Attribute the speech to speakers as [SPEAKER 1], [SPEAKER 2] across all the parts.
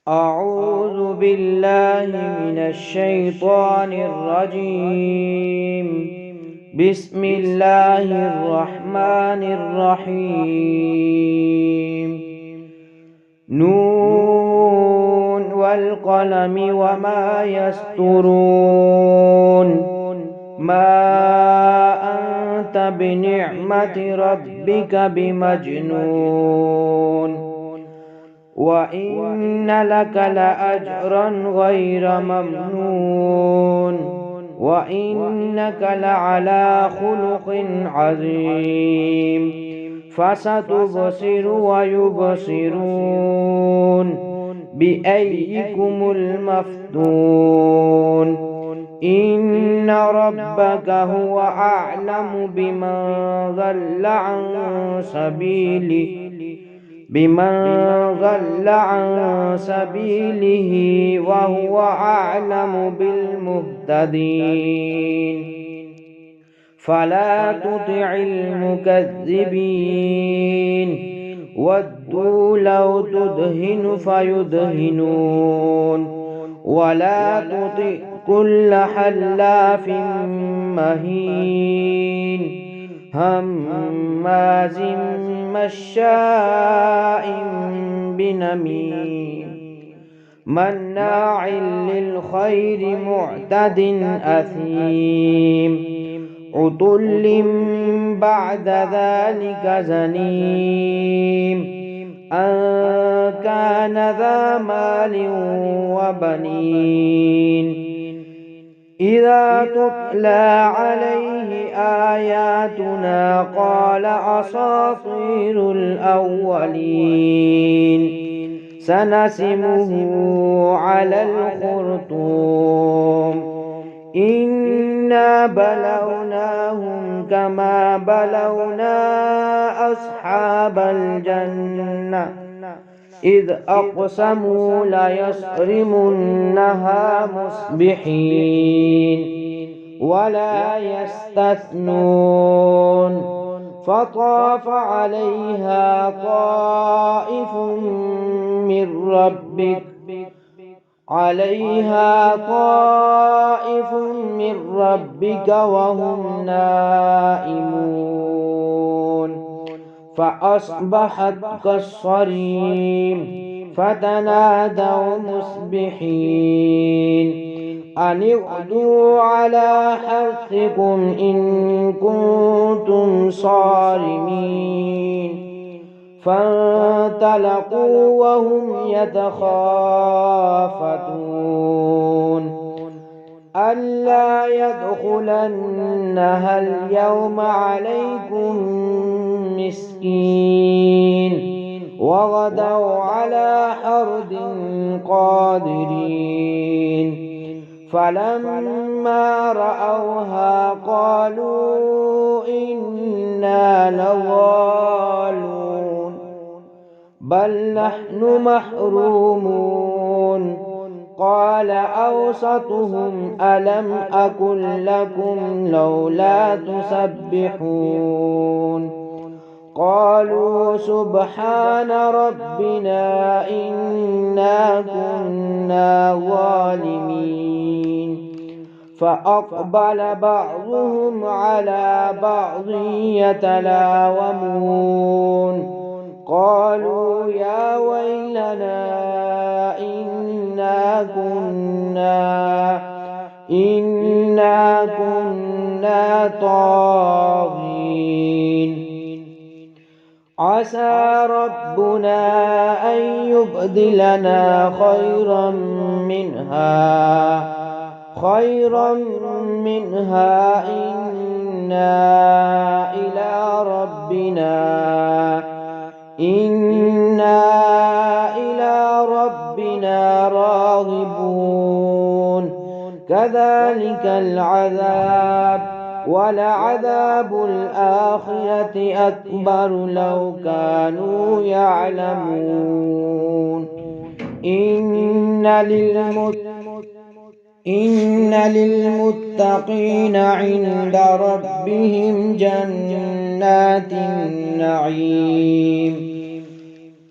[SPEAKER 1] أعوذ بالله من الشيطان الرجيم. بسم الله الرحمن الرحيم. نون والقلم وما يسطرون. ما أنت بنعمة ربك بمجنون. وإن لك لأجرا غير ممنون. وإنك لعلى خلق عظيم. فستبصر ويبصرون بأيكم المفتون. إن ربك هو أعلم بمن ضل عن سبيله وهو أعلم بالمهتدين. فلا تطع المكذبين. ودوا لو تدهن فيدهنون. ولا تطع كل حلاف مهين هماز مشاء بنميم مناع للخير معتد أثيم عتل بعد ذلك زنيم أن كان ذا مال وبنين. إذا تتلى عليه آياتنا قال أساطير الأولين. سنسمه على الخرطوم. إنا بلوناهم كما بلونا أصحاب الجنة إذ أقسموا ليصرمنها مصبحين ولا يستثنون. فطاف عليها طائف من ربك وهم نائمون. فأصبحت كالصريم. فتنادوا مصبحين أن اغدوا على حرثكم إن كنتم صارمين. فانطلقوا وهم يتخافتون ألا يدخلنها اليوم عليكم مسكين. وغدوا على حرد قادرين. فلما رأوها قالوا إنا لضالون بل نحن محرومون. قال أوسطهم ألم أقل لكم لولا تسبحون. قالوا سبحان ربنا إنا كنا ظالمين. فأقبل بعضهم على بعض يتلاومون. قالوا يا ويلنا إنا كنا طاغين. عسى ربنا أن يبدلنا خيرا منها إنا إلى ربنا راغبون. كذلك العذاب ولعذاب الآخرة أكبر لو كانوا يعلمون. إن للمتقين عند ربهم جنات النعيم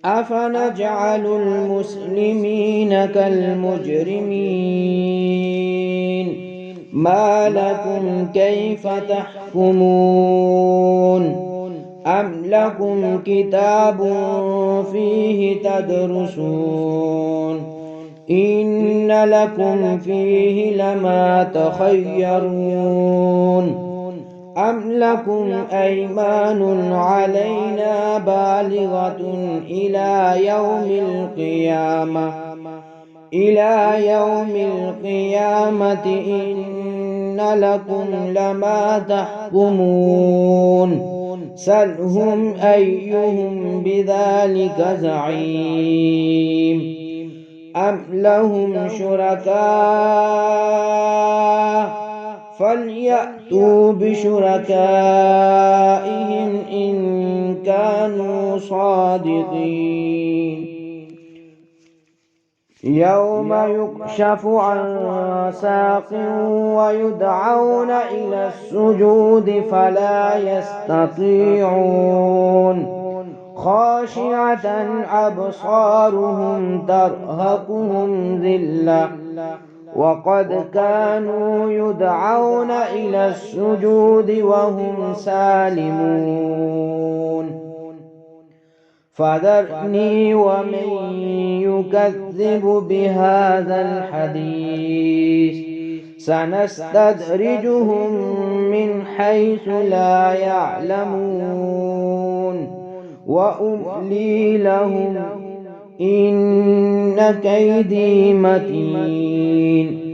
[SPEAKER 1] أفنجعل المسلمين كالمجرمين ما لكم كيف تحكمون أم لكم كتاب فيه تدرسون إن لكم فيه لما تخيرون أم لكم أيمان علينا بالغة إلى يوم القيامة إن لكم لما تحكمون سلهم أيهم بذلك زعيم أم لهم شركاء فليأتوا بشركائهم إن كانوا صادقين يوم يكشف عن ساق ويدعون إلى السجود فلا يستطيعون خاشعة أبصارهم ترهقهم ذلة وقد كانوا يدعون إلى السجود وهم سالمون فذرني ومن يكذب بهذا الحديث سنستدرجهم من حيث لا يعلمون وأملي لهم إن كيدي متين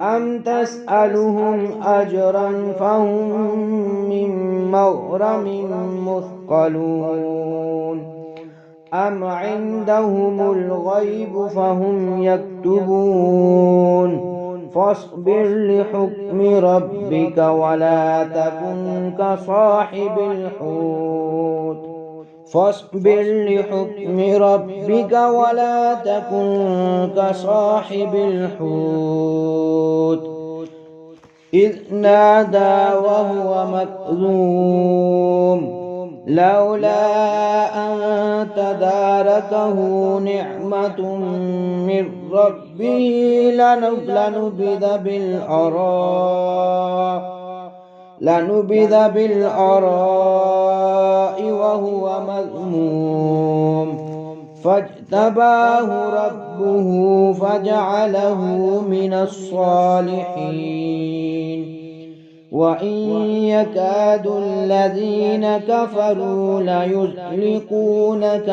[SPEAKER 1] أم تسألهم أجرا فهم من مغرم مثقلون أم عندهم الغيب فهم يكتبون فاصبر لحكم ربك ولا تكن كصاحب الحوت إذ نادى وهو مكذوم لولا أن تداركه نعمة من ربه لنبذ بالعراء وهو مذموم فاجتباه ربه فجعله من الصالحين وإن يكاد الذين كفروا ليزلقونك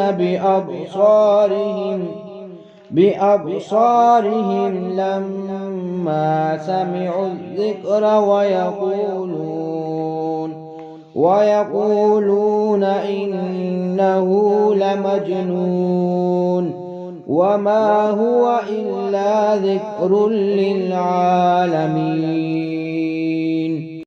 [SPEAKER 1] بأبصارهم لما سمعوا الذكر ويقولون إنه لمجنون وما هو إلا ذكر للعالمين